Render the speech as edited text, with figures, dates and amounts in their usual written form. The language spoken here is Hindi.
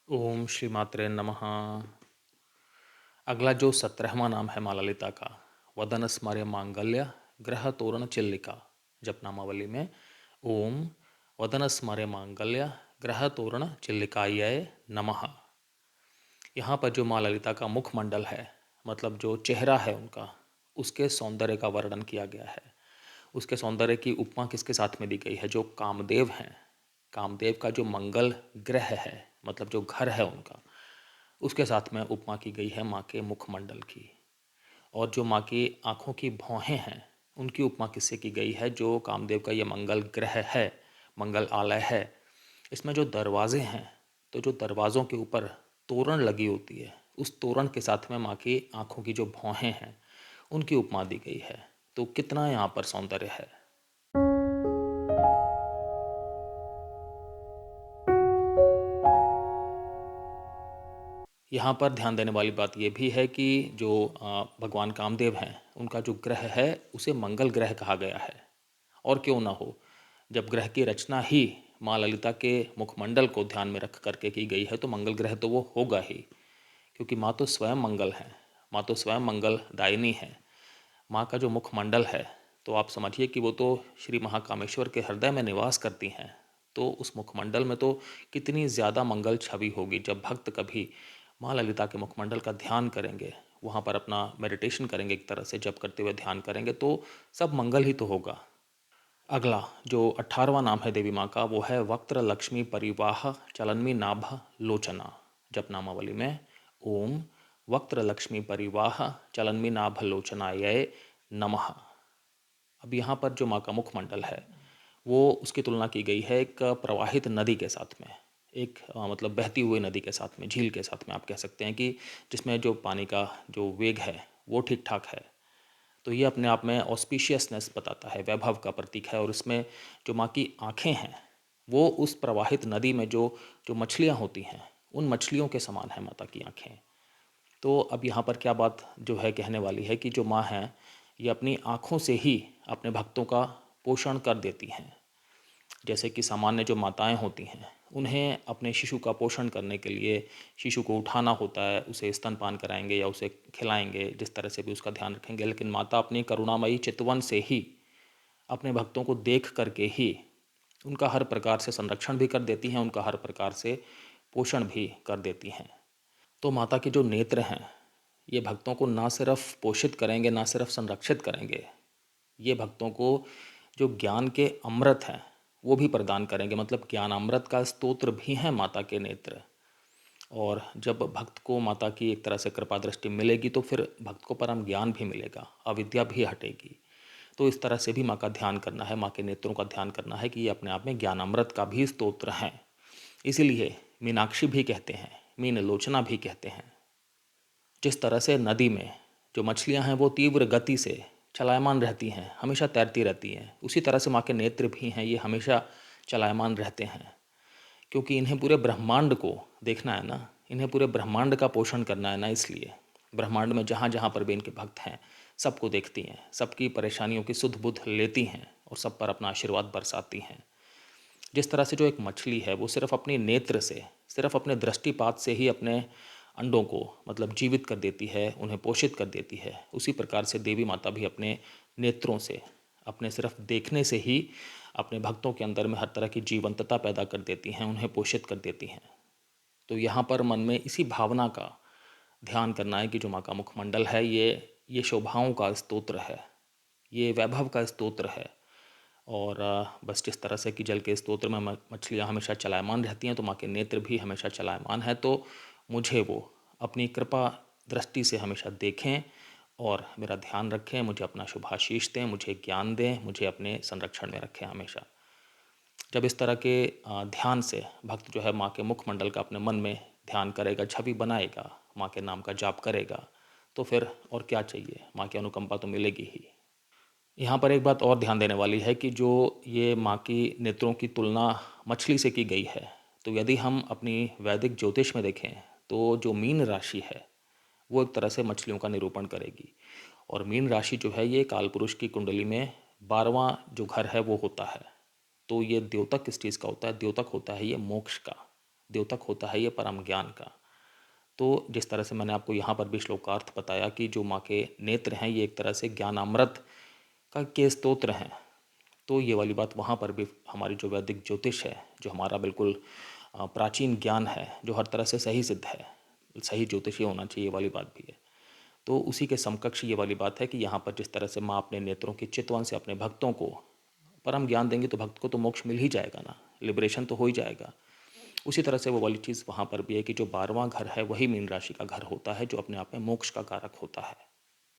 ओम श्री मात्रे नमः। अगला जो 17वां नाम है माँ ललिता का, वदन स्मर्य मांगल्य ग्रह तोरण चिल्लिका। जपनामावली में ओम वदन स्मर्य मांगल्य ग्रह तोरण चिल्लिकाय नमः। यहाँ पर जो माँ ललिता का मुखमंडल है, मतलब जो चेहरा है उनका, उसके सौंदर्य का वर्णन किया गया है। उसके सौंदर्य की उपमा किसके साथ में दी गई है? जो कामदेव हैं, कामदेव का जो मंगल ग्रह है, मतलब जो घर है उनका, उसके साथ में उपमा की गई है माँ के मुखमंडल की। और जो माँ की आँखों की भौहें हैं, उनकी उपमा किससे की गई है? जो कामदेव का ये मंगल ग्रह है, मंगल आलय है, इसमें जो दरवाजे हैं, तो जो दरवाज़ों के ऊपर तोरण लगी होती है, उस तोरण के साथ में माँ की आँखों की जो भौहें हैं, उनकी उपमा दी गई है। तो कितना यहाँ पर सौंदर्य है। यहाँ पर ध्यान देने वाली बात यह भी है कि जो भगवान कामदेव हैं, उनका जो ग्रह है उसे मंगल ग्रह कहा गया है। और क्यों ना हो, जब ग्रह की रचना ही माँ ललिता के मुखमंडल को ध्यान में रख करके की गई है, तो मंगल ग्रह तो वो होगा ही, क्योंकि माँ तो स्वयं मंगल है, माँ तो स्वयं मंगल दायिनी है। माँ का जो मुखमंडल है, तो आप समझिए कि वो तो श्री महाकामेश्वर के हृदय में निवास करती हैं। तो उस मुखमंडल में तो कितनी ज़्यादा मंगल छवि होगी। जब भक्त कभी माँ ललिता के मुखमंडल का ध्यान करेंगे, वहाँ पर अपना मेडिटेशन करेंगे, एक तरह से जप करते हुए ध्यान करेंगे, तो सब मंगल ही तो होगा। अगला जो 18वां नाम है देवी माँ का, वो है वक्त्र लक्ष्मी परिवाह चलन्मी नाभ लोचना। जपनामावली में ओम वक्त्र लक्ष्मी परिवाह चलन्मी नाभ लोचनाय नमः। अब यहाँ पर जो माँ का मुखमंडल है, वो उसकी तुलना की गई है एक प्रवाहित नदी के साथ में। एक मतलब बहती हुई नदी के साथ में, झील के साथ में आप कह सकते हैं, कि जिसमें जो पानी का जो वेग है वो ठीक ठाक है। तो ये अपने आप में ऑस्पिशियसनेस बताता है, वैभव का प्रतीक है। और इसमें जो माँ की आँखें हैं, वो उस प्रवाहित नदी में जो जो मछलियाँ होती हैं, उन मछलियों के समान है माता की आँखें। तो अब यहाँ पर क्या बात जो है कहने वाली है कि जो माँ हैं, ये अपनी आँखों से ही अपने भक्तों का पोषण कर देती हैं। जैसे कि सामान्य जो माताएं होती हैं, उन्हें अपने शिशु का पोषण करने के लिए शिशु को उठाना होता है, उसे स्तनपान कराएंगे या उसे खिलाएंगे, जिस तरह से भी उसका ध्यान रखेंगे। लेकिन माता अपनी करुणामयी चितवन से ही अपने भक्तों को देख करके ही उनका हर प्रकार से संरक्षण भी कर देती हैं, उनका हर प्रकार से पोषण भी कर देती हैं। तो माता के जो नेत्र हैं, ये भक्तों को ना सिर्फ पोषित करेंगे, ना सिर्फ संरक्षित करेंगे, ये भक्तों को जो ज्ञान के अमृत हैं वो भी प्रदान करेंगे। मतलब ज्ञान अमृत का स्तोत्र भी हैं माता के नेत्र। और जब भक्त को माता की एक तरह से कृपा दृष्टि मिलेगी, तो फिर भक्त को परम ज्ञान भी मिलेगा, अविद्या भी हटेगी। तो इस तरह से भी माँ का ध्यान करना है, माँ के नेत्रों का ध्यान करना है, कि ये अपने आप में ज्ञान अमृत का भी स्तोत्र हैं। इसीलिए मीनाक्षी भी कहते हैं, मीन लोचना भी कहते हैं। जिस तरह से नदी में जो मछलियां हैं वो तीव्र गति से चलायमान रहती हैं, हमेशा तैरती रहती हैं, उसी तरह से माँ के नेत्र भी हैं, ये हमेशा चलायमान रहते हैं। क्योंकि इन्हें पूरे ब्रह्मांड को देखना है ना, इन्हें पूरे ब्रह्मांड का पोषण करना है ना, इसलिए ब्रह्मांड में जहाँ जहाँ पर भी इनके भक्त हैं, सबको देखती हैं, सबकी परेशानियों की सुध बुध लेती हैं और सब पर अपना आशीर्वाद बरसाती हैं। जिस तरह से जो एक मछली है वो सिर्फ अपनी नेत्र से, सिर्फ अपने दृष्टिपात से ही अपने अंडों को मतलब जीवित कर देती है, उन्हें पोषित कर देती है, उसी प्रकार से देवी माता भी अपने नेत्रों से, अपने सिर्फ देखने से ही अपने भक्तों के अंदर में हर तरह की जीवंतता पैदा कर देती हैं, उन्हें पोषित कर देती हैं। तो यहाँ पर मन में इसी भावना का ध्यान करना है कि जो माँ का मुखमंडल है, ये शोभाओं का स्तोत्र है, ये वैभव का स्तोत्र है। और बस जिस तरह से कि जल के स्तोत्र में मछलियाँ हमेशा चलायमान रहती हैं, तो माँ के नेत्र भी हमेशा चलायमान है। तो मुझे वो अपनी कृपा दृष्टि से हमेशा देखें और मेरा ध्यान रखें, मुझे अपना शुभाशीष दें, मुझे ज्ञान दें, मुझे अपने संरक्षण में रखें हमेशा। जब इस तरह के ध्यान से भक्त जो है माँ के मुखमंडल का अपने मन में ध्यान करेगा, छवि बनाएगा, माँ के नाम का जाप करेगा, तो फिर और क्या चाहिए, माँ की अनुकंपा तो मिलेगी ही। यहाँ पर एक बात और ध्यान देने वाली है कि जो ये माँ की नेत्रों की तुलना मछली से की गई है, तो यदि हम अपनी वैदिक ज्योतिष में देखें, तो जो मीन राशि है वो एक तरह से मछलियों का निरूपण करेगी। और मीन राशि जो है, ये कालपुरुष की कुंडली में 12वां जो घर है वो होता है। तो ये द्योतक किस चीज़ का होता है? द्योतक होता है ये मोक्ष का। द्योतक होता है ये परम ज्ञान का। तो जिस तरह से मैंने आपको यहाँ पर भी श्लोकार्थ बताया कि जो माँ के नेत्र हैं ये एक तरह से ज्ञानामृत का के स्तोत्र हैं, तो ये वाली बात वहाँ पर भी हमारी जो वैदिक ज्योतिष है, जो हमारा बिल्कुल प्राचीन ज्ञान है, जो हर तरह से सही सिद्ध है, सही ज्योतिष ये होना चाहिए, ये वाली बात भी है। तो उसी के समकक्ष ये वाली बात है कि यहाँ पर जिस तरह से माँ अपने नेत्रों के चितवन से अपने भक्तों को परम ज्ञान देंगे तो भक्त को तो मोक्ष मिल ही जाएगा ना, लिबरेशन तो हो ही जाएगा। उसी तरह से वो वाली चीज़ वहाँ पर भी है कि जो 12वां घर है वही मीन राशि का घर होता है, जो अपने आप में मोक्ष का कारक होता है।